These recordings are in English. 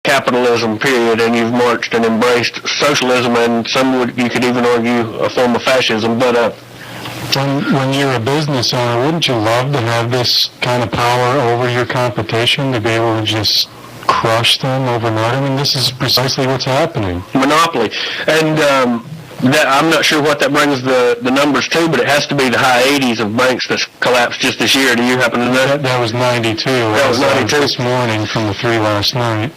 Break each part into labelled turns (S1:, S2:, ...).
S1: capitalism, period, and you've marched and embraced socialism, and you could even argue a form of fascism. But
S2: when you're a business owner, wouldn't you love to have this kind of power over your competition, to be able to just crush them overnight? I mean, this is precisely what's happening.
S1: Monopoly. And I'm not sure what that brings the numbers to, but it has to be the high 80s of banks that's collapsed just this year. Do you happen to know?
S2: That was 92.
S1: That was 92.
S2: This morning from the 3 last night.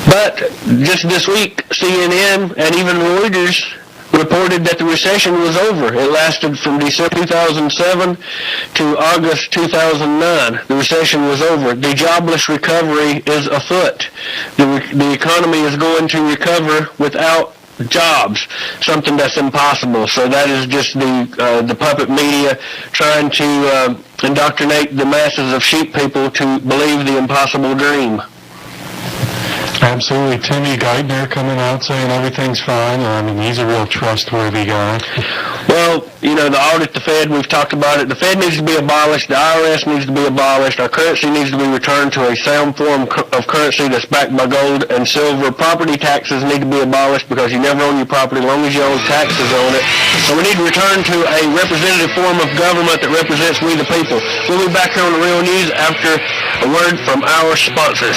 S1: But just this week, CNN and even Reuters reported that the recession was over. It lasted from December 2007 to August 2009. The recession was over. The jobless recovery is afoot. The economy is going to recover without jobs, something that's impossible. So that is just the puppet media trying to indoctrinate the masses of sheep people to believe the impossible dream.
S2: Absolutely. Timmy Geithner coming out saying everything's fine. I mean, he's a real trustworthy guy.
S1: Well, the audit, the Fed, we've talked about it. The Fed needs to be abolished. The IRS needs to be abolished. Our currency needs to be returned to a sound form of currency that's backed by gold and silver. Property taxes need to be abolished because you never own your property as long as you owe taxes on it. So we need to return to a representative form of government that represents we the people. We'll be back here on the Real News after a word from our sponsors.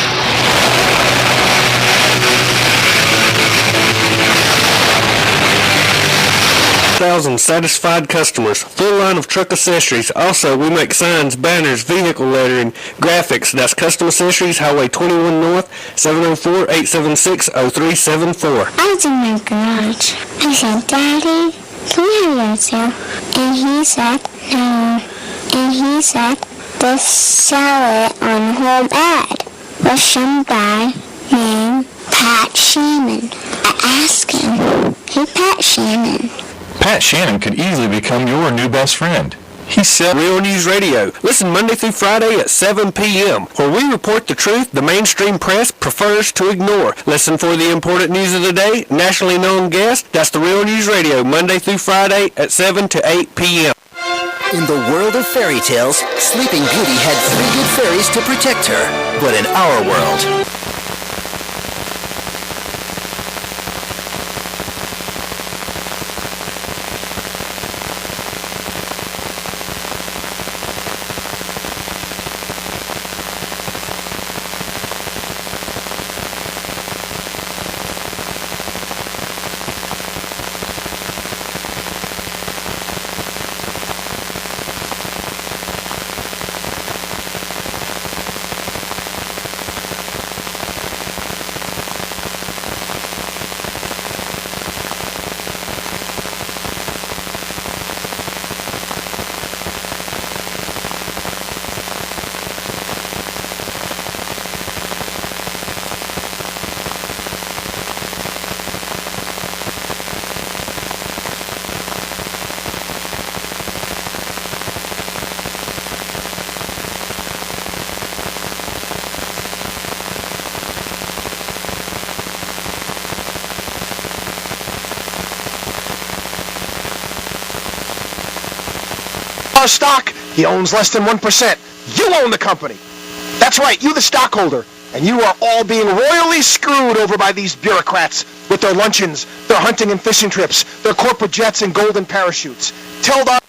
S3: Thousand satisfied customers. Full line of truck accessories. Also, we make signs, banners, vehicle lettering, graphics. That's Custom Accessories, Highway 21 North, 704-876-0374.
S4: I was in my garage. I said, Daddy, can we have yard sale? And he said, no. And he said, they sell it on Home Ed with some guy named Pat Shannon. I asked him, hey, Pat Shannon.
S5: Pat Shannon could easily become your new best friend.
S3: He sells Real News Radio. Listen Monday through Friday at 7 p.m. where we report the truth the mainstream press prefers to ignore. Listen for the important news of the day, nationally known guests. That's the Real News Radio, Monday through Friday at 7 to 8 p.m.
S6: In the world of fairy tales, Sleeping Beauty had 3 good fairies to protect her. But in our world,
S7: stock, he owns less than 1%. You own the company. That's right, you the stockholder. And you are all being royally screwed over by these bureaucrats with their luncheons, their hunting and fishing trips, their corporate jets and golden parachutes. Tell the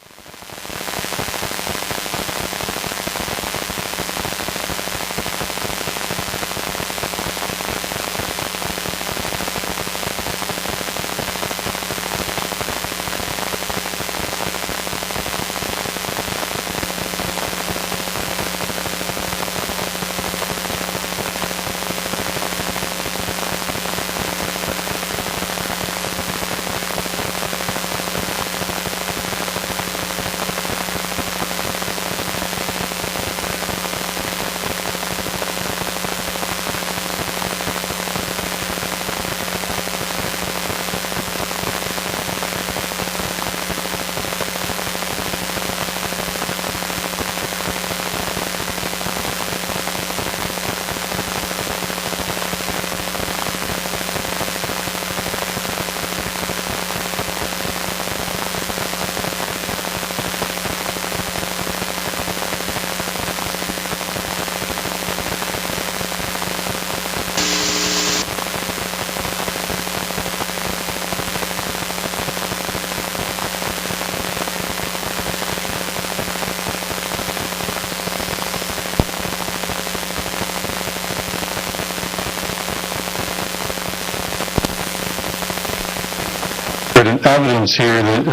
S2: evidence here that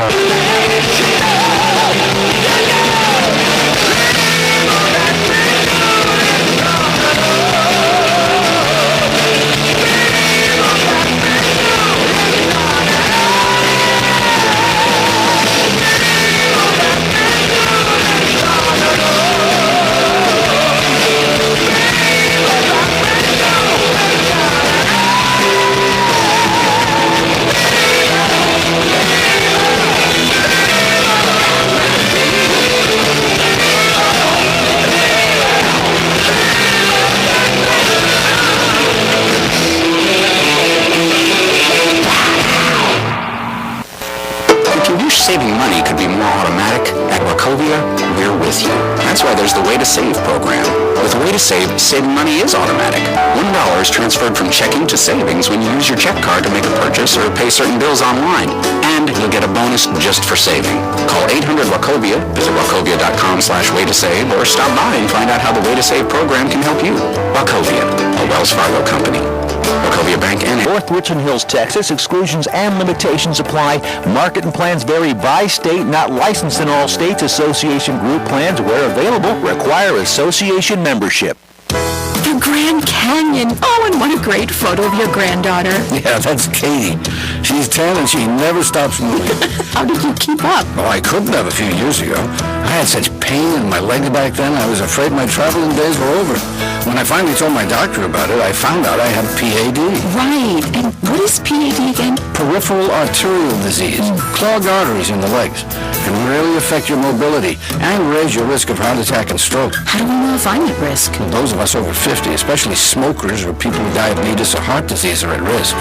S8: If you wish saving money could be more automatic, at Wachovia, we're with you. That's why there's the Way to Save program. With Way to Save, saving money is automatic. $1 is transferred from checking to savings when you use your check card to make a purchase or pay certain bills online. And you'll get a bonus just for saving. Call 800-WACHOVIA, visit wachovia.com/way to save, or stop by and find out how the Way to Save program can help you. Wachovia, a Wells Fargo company. Wachovia Bank, N.A.
S6: North Richland Hills, Texas. Exclusions and limitations apply. Market and plans vary by state. Not licensed in all states. Association group plans, where available, require association membership.
S9: The Grand Canyon. Oh, and what a great photo of your granddaughter.
S10: Yeah, that's Katie. She's 10 and she never stops moving.
S9: How did you keep up?
S10: Well, I couldn't have a few years ago. I had such pain in my legs back then, I was afraid my traveling days were over. When I finally told my doctor about it, I found out I had PAD.
S9: Right. And what is PAD again?
S10: Peripheral arterial disease. Clogged arteries in the legs. Can really affect your mobility and raise your risk of heart attack and stroke.
S9: How do we know if I'm at risk?
S10: Well, those of us over 50, especially smokers or people with diabetes or heart disease, are at risk.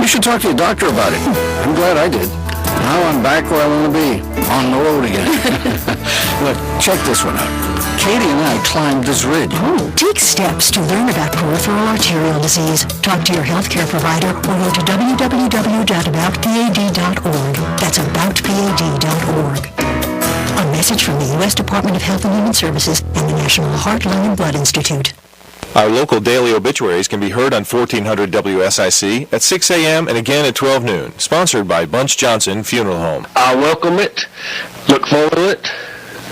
S10: You should talk to your doctor about it. I'm glad I did. Now I'm back where I want to be, on the road again. Look, check this one out. Katie and I climbed this ridge.
S9: Oh, take steps to learn about peripheral arterial disease. Talk to your healthcare provider or go to www.aboutpad.org. That's aboutpad.org. A message from the U.S. Department of Health and Human Services and the National Heart, Lung, and Blood Institute.
S5: Our local daily obituaries can be heard on 1400 WSIC at 6 a.m. and again at 12 noon. Sponsored by Bunch Johnson Funeral Home.
S1: I welcome it, look forward to it,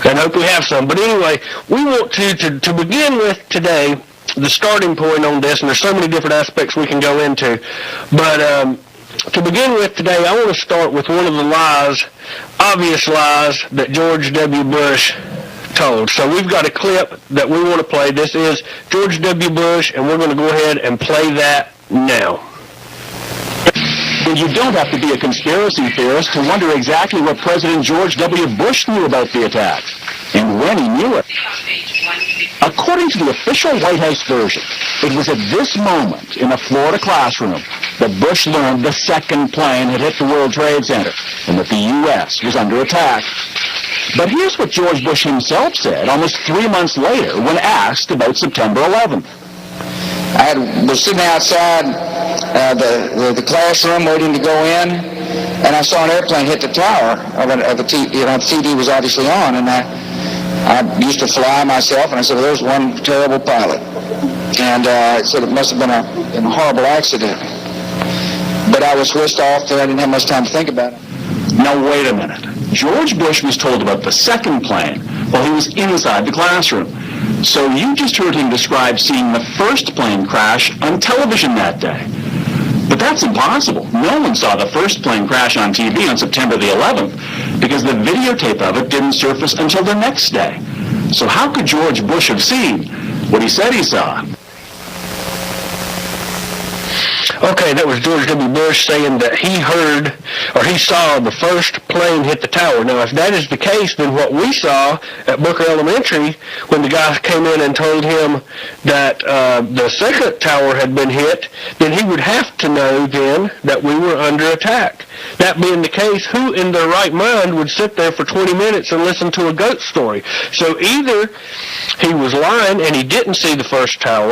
S1: and hope we have some. But anyway, we want to begin with today, the starting point on this, and there's so many different aspects we can go into. But to begin with today, I want to start with one of the lies, obvious lies, that George W. Bush told. So we've got a clip that we want to play. This is George W. Bush, and we're going to go ahead and play that now.
S11: Then you don't have to be a conspiracy theorist to wonder exactly what President George W. Bush knew about the attack and when he knew it. According to the official White House version, it was at this moment in a Florida classroom that Bush learned the second plane had hit the World Trade Center and that the U.S. was under attack. But here's what George Bush himself said almost 3 months later when asked about September 11th.
S12: I was sitting outside the classroom waiting to go in, and I saw an airplane hit the tower of the TV. The TV was obviously on, and I used to fly myself, and I said, well, there's one terrible pilot. And I said it must have been a horrible accident. But I was whisked off there. I didn't have much time to think about it.
S11: Now, wait a minute. George Bush was told about the second plane while he was inside the classroom. So you just heard him describe seeing the first plane crash on television that day. But that's impossible. No one saw the first plane crash on TV on September the 11th because the videotape of it didn't surface until the next day. So how could George Bush have seen what he said he saw?
S1: Okay, that was George W. Bush saying that he heard, or he saw the first plane hit the tower. Now, if that is the case, then what we saw at Booker Elementary, when the guy came in and told him that the second tower had been hit, then he would have to know then that we were under attack. That being the case, who in their right mind would sit there for 20 minutes and listen to a ghost story? So either he was lying and he didn't see the first tower,